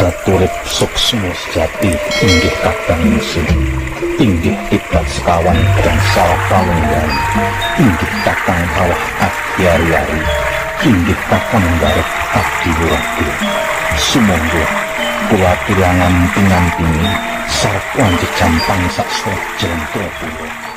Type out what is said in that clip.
Daturip suksmo sejati inggih kadang ingsun, inggih tibat sekawan dan salah palunggan, inggih kakang kawah adyari-ari, inggih kakang garep adiwuradi. Sumangga kula tulangan pingampingi sarep wanci jampang sak swajan Trapura.